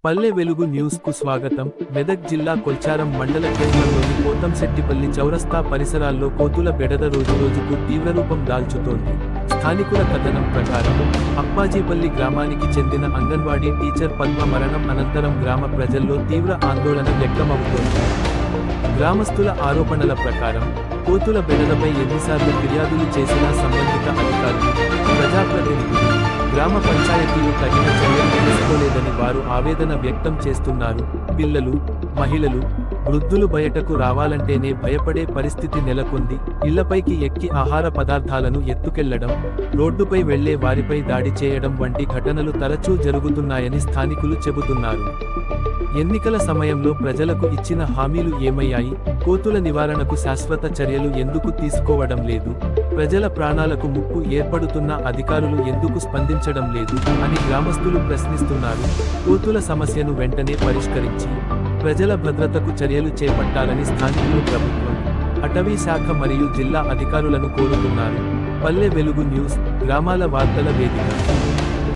Palle Velugu news కు స్వాగతం. మెదక్ జిల్లా కొల్చారం మండల కేంద్రంలోని పోతంశెట్టిపల్లి చౌరస్తా పరిసరాల్లో కోతుల బెడద రోజురోజుకు తీవ్రరూపం దాల్చుతోంది. స్థానికుల కథనం ప్రకారం అప్పాజీపల్లి గ్రామానికి చెందిన అంగన్వాడీ టీచర్ పద్మ మరణం అనంతరం గ్రామ ప్రజల్లో తీవ్ర ఆందోళన వ్యక్తమవుతోంది. గ్రామస్తుల ఆరోపణల ప్రకారం కోతుల బెడదపై ఎన్నిసార్లు ఫిర్యాదులు చేసినా సంబంధిత అధికారులు, ప్రజాప్రతినిధులు, గ్రామ పంచాయతీలు తగిన చర్యలు తీసుకోలేదని వారు ఆవేదన వ్యక్తం చేస్తున్నారు. పిల్లలు, మహిళలు, వృద్ధులు బయటకు రావాలంటేనే భయపడే పరిస్థితి నెలకొంది. ఇళ్లపైకి ఎక్కి ఆహార పదార్థాలను ఎత్తుకెళ్లడం, రోడ్డుపై వెళ్లే వారిపై దాడి చేయడం వంటి ఘటనలు తరచూ జరుగుతున్నాయని స్థానికులు చెబుతున్నారు. ఎన్నికల సమయంలో ప్రజలకు ఇచ్చిన హామీలు ఏమయ్యాయి? కోతుల నివారణకు శాశ్వత చర్యలు ఎందుకు తీసుకోవడం లేదు? ప్రజల ప్రాణాలకు ముప్పు ఏర్పడుతున్న అధికారులు ఎందుకు స్పందించడం లేదు అని గ్రామస్తులు ప్రశ్నిస్తున్నారు. కోతుల సమస్యను వెంటనే పరిష్కరించి ప్రజల భద్రతకు చర్యలు చేపట్టాలని స్థానికులు ప్రభుత్వం, అటవీ శాఖ మరియు జిల్లా అధికారులను కోరుతున్నారు. పల్లె వెలుగు న్యూస్, గ్రామాల వార్తల వేదిక.